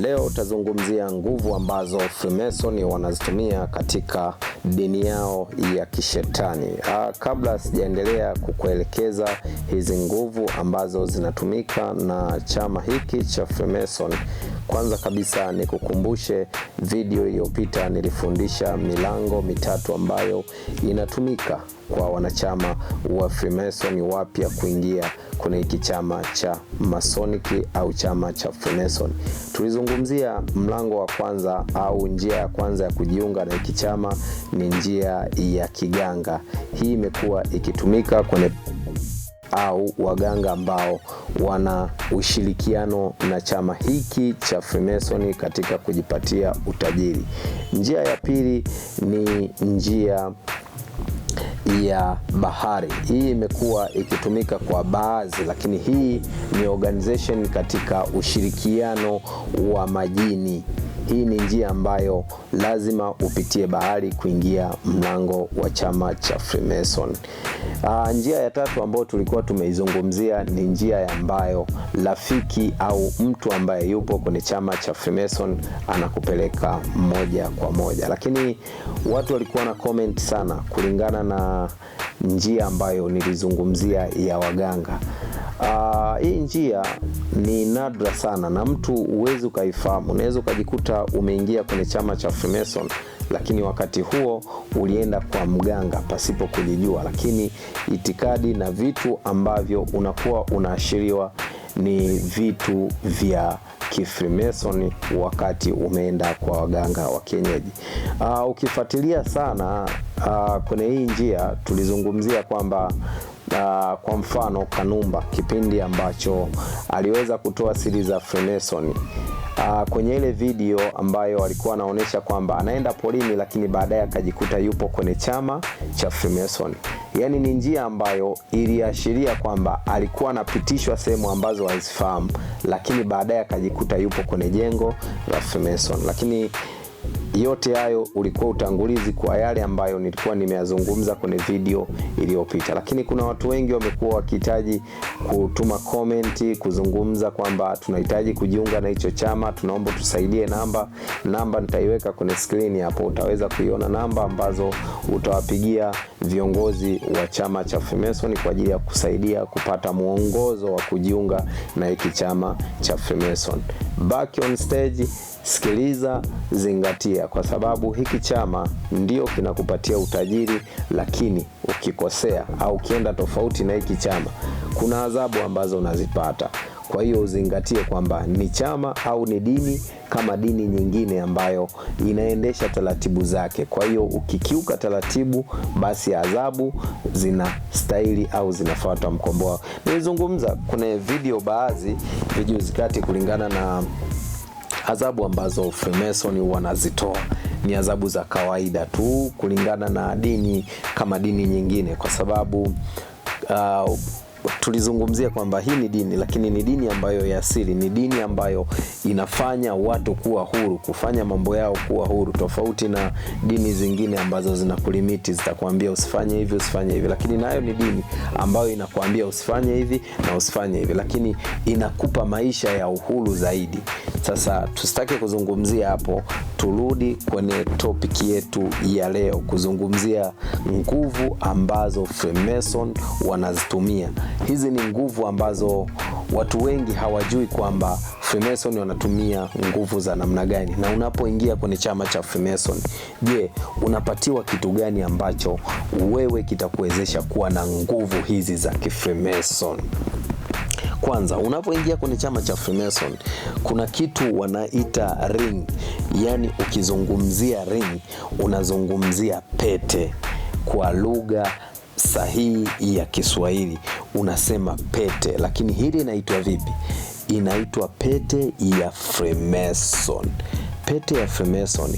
Leo tazungumzia nguvu ambazo Freemason wanazitumia katika dini yao ya kishetani. Kabla sijaendelea kukuelekeza hizi nguvu ambazo zinatumika na chama hiki cha Freemason, kwanza kabisa nikukumbushe video iliyopita nilifundisha milango mitatu ambayo inatumika kwa wanachama wa Freemason wapya kuingia kwenye hiki chama cha Masonic au chama cha Freemason. Tulizungumzia mlango wa kwanza au njia ya kwanza ya kujiunga na hiki chama ni njia ya kiganga. Hii imekuwa ikitumika kwenye au waganga ambao wana ushirikiano na chama hiki cha Freemason katika kujipatia utajiri. Njia ya pili ni njia ya bahari. Hii imekuwa ikitumika kwa baadhi, lakini hii ni organization katika ushirikiano wa majini. Hii ni njia ambayo lazima upitie bahari kuingia mlango wa chama cha Freemason. Njia ya tatu ambayo tulikuwa tumeizungumzia ni njia ambayo rafiki au mtu ambaye yupo kwenye chama cha Freemason anakupeleka moja kwa moja. Lakini watu walikuwa na comment sana kulingana na njia ambayo nilizungumzia ya waganga. Hii njia ni nadra sana na mtu uwezi ukaifahamu. Unaweza ukajikuta umeingia kwenye chama cha Freemason, lakini wakati huo ulienda kwa mganga pasipo kujijua, lakini itikadi na vitu ambavyo unakuwa unaashiriwa ni vitu vya Freemason wakati umeenda kwa waganga wa kienyeji. Ukifuatilia sana kwenye hii njia tulizungumzia kwamba kwa mfano Kanumba, kipindi ambacho aliweza kutoa siri za Freemason, kwenye ile video ambayo alikuwa anaonesha kwamba anaenda porini lakini baadaye akajikuta yupo kwenye chama cha Freemason. Yaani ni njia ambayo iliashiria kwamba alikuwa anapitishwa sehemu ambazo hazifahamu, lakini baadaye akajikuta yupo kwenye jengo la Freemason. Lakini yote hayo ulikuwa utangulizi kwa yale ambayo nilikuwa nimeyazungumza kwenye video iliyopita. Lakini kuna watu wengi wamekuwa wakihitaji kutuma comment kuzungumza kwamba tunahitaji kujiunga na hicho chama, tunaomba tusaidie namba nitaiweka kwenye screen hapo. Utaweza kuiona namba ambazo utawapigia viongozi wa chama cha Freemason kwa ajili ya kusaidia kupata mwongozo wa kujiunga na hiki chama cha Freemason. Back on stage, sikiliza, zingatia, kwa sababu hiki chama ndio kinakupatia utajiri, lakini ukikosea au ukienda tofauti na hiki chama kuna adhabu ambazo unazipata. Kwa hiyo uzingatie kwamba ni chama au ni dini kama dini nyingine ambayo inaendesha taratibu zake. Kwa hiyo ukikiuka taratibu, basi adhabu zinastahili au zinafuata mkomboa. Nilizungumza kwenye video baadhi vijuzi kati kulingana na adhabu ambazo Freemason wanazitoa ni adhabu za kawaida tu kulingana na dini kama dini nyingine, kwa sababu tulizungumzia kwamba hii ni dini, lakini ni dini ambayo ya asili, ni dini ambayo inafanya watu kuwa huru, kufanya mambo yao kuwa huru, tofauti na dini zingine ambazo zinakulimiti, zitakwambia usifanye hivi, usifanye hivi. Lakini nayo ni dini ambayo inakwambia usifanye hivi na usifanye hivi, lakini inakupa maisha ya uhuru zaidi. Sasa tusitaki kuzungumzia hapo, turudi kwenye topic yetu ya leo, kuzungumzia nguvu ambazo Freemason wanazitumia. Hizi ni nguvu ambazo watu wengi hawajui kwamba Freemason wanatumia nguvu za namna gani. Na unapoingia kwenye chama cha Freemason, je, unapatiwa kitu gani ambacho wewe kitakuwezesha kuwa na nguvu hizi za Freemason? Kwanza, unapoingia kwenye chama cha Freemason kuna kitu wanaita ring. Yaani ukizungumzia ring unazungumzia pete. Kwa lugha sahihi ya Kiswahili unasema pete, lakini hili inaitwa vipi? Inaitwa pete ya Freemason. Pete ya Freemason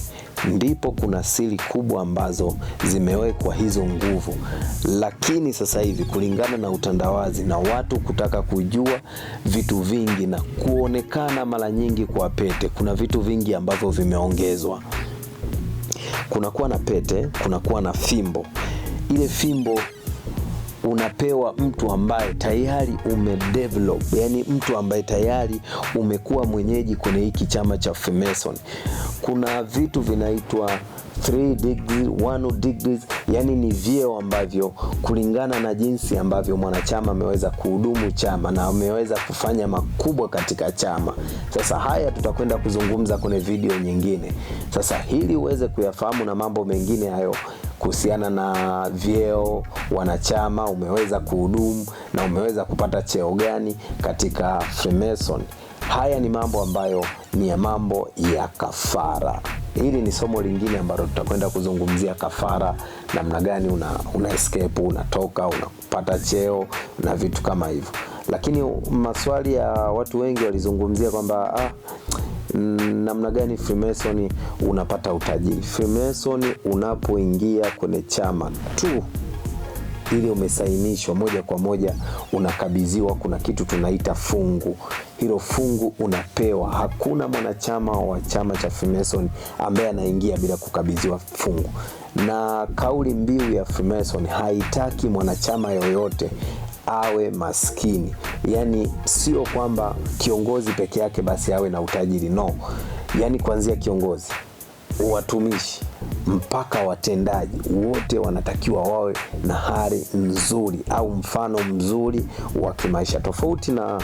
ndipo kuna siri kubwa ambazo zimewekwa hizo nguvu. Lakini sasa hivi kulingana na utandawazi na watu kutaka kujua vitu vingi na kuonekana mara nyingi kwa pete, kuna vitu vingi ambavyo vimeongezwa. Kunakuwa na pete, kunakuwa na fimbo. Ile fimbo unapewa mtu ambaye tayari umedevelop, yani mtu ambaye tayari umekuwa mwenyeji kwenye hiki chama cha Freemason. Kuna vitu vinaitwa 3 degrees, 1 degrees, yani ni vyeo ambavyo kulingana na jinsi ambavyo mwanachama ameweza kuhudumu chama na ameweza kufanya makubwa katika chama. Sasa haya tutakwenda kuzungumza kwenye video nyingine. Sasa hili uweze kuyafahamu na mambo mengine hayo kuhusiana na vyeo, wanachama, umeweza kuhudumu na umeweza kupata cheo gani katika Freemason. Haya ni mambo ambayo ni ya mambo ya kafara. Hili ni somo lingine ambalo tutakwenda kuzungumzia kafara, namna gani una escape, unatoka, unapata cheo na vitu kama hivyo. Lakini maswali ya watu wengi walizungumzia kwamba namna gani Freemason unapata utajiri. Freemason unapoingia kwenye chama tu ili umesainishwa, moja kwa moja unakabidhiwa, kuna kitu tunaita fungu. Hilo fungu unapewa. Hakuna mwanachama wa chama cha Freemason ambaye anaingia bila kukabidhiwa fungu. Na kauli mbiu ya Freemason haitaki mwanachama yoyote awe maskini. Yani sio kwamba kiongozi peke yake basi awe na utajiri, no. Yani kuanzia kiongozi, watumishi mpaka watendaji wote wanatakiwa wawe na hali nzuri au mfano mzuri wa kimaisha, tofauti na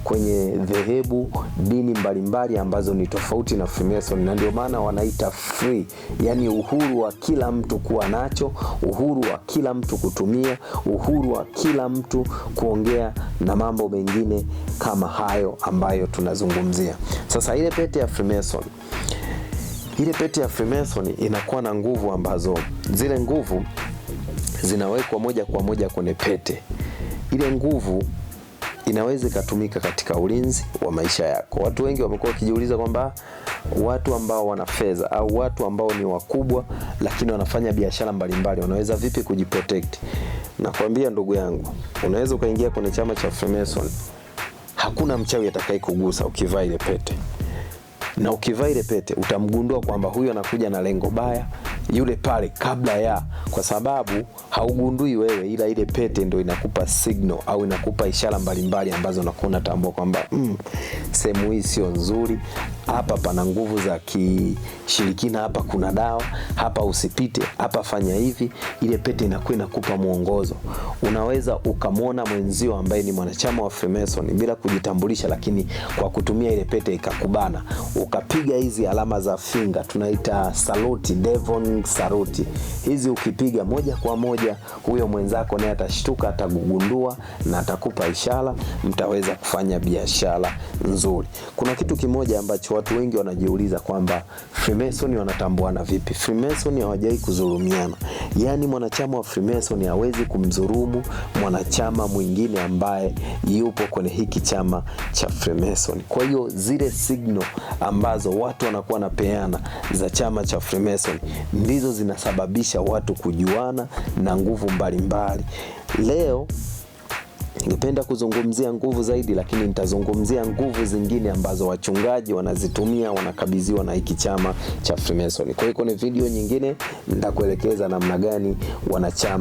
kwenye dhehebu, dini mbalimbali ambazo ni tofauti na Freemason. Na ndio maana wanaita free, yani uhuru wa kila mtu kuwa nacho, uhuru wa kila mtu kutumia, uhuru wa kila mtu kuongea na mambo mengine kama hayo ambayo tunazungumzia. Sasa ile pete ya Freemason inakuwa na nguvu ambazo zile nguvu zinawekwa moja kwa moja kwenye pete. Ile nguvu inaweza ikatumika katika ulinzi wa maisha yako. Watu wengi wamekuwa wakijiuliza kwamba watu ambao wana fedha au watu ambao ni wakubwa lakini wanafanya biashara mbalimbali wanaweza vipi kujiprotect? Nakwambia ndugu yangu, unaweza ukaingia kwenye chama cha Freemason, hakuna mchawi atakayekugusa ukivaa ile pete. Na ukivaa ile pete utamgundua kwamba huyu anakuja na lengo baya yule pale kabla ya, kwa sababu haugundui wewe, ila ile pete ndio inakupa signal au inakupa ishara mbalimbali ambazo unakuwa tambua kwamba sehemu hii sio nzuri, hapa pana nguvu za kishirikina, hapa kuna dawa, hapa usipite, hapa fanya hivi. Ile pete inakuwa inakupa mwongozo. Unaweza ukamwona mwenzio ambaye ni mwanachama wa Freemason bila kujitambulisha, lakini kwa kutumia ile pete ikakubana, ukapiga hizi alama za finger, tunaita salute, Devon salute. Hizi ukipiga moja kwa moja, huyo mwenzako naye atashtuka, atagundua na atakupa ishara, mtaweza kufanya biashara nzuri. Kuna kitu kimoja ambacho watu wengi wanajiuliza kwamba Freemason wanatambuana vipi? Freemason hawajai kudhulumiana. Yani mwanachama wa Freemason hawezi kumdhulumu mwanachama mwingine ambaye yupo kwenye hiki chama cha Freemason. Kwa hiyo zile signal ambazo watu wanakuwa napeana za chama cha Freemason ndizo zinasababisha watu kujuana na nguvu mbalimbali. Leo ningependa kuzungumzia nguvu zaidi, lakini nitazungumzia nguvu zingine ambazo wachungaji wanazitumia, wanakabidhiwa na hiki chama cha Freemason. Kwa hiyo kwenye video nyingine nitakuelekeza namna gani wanachama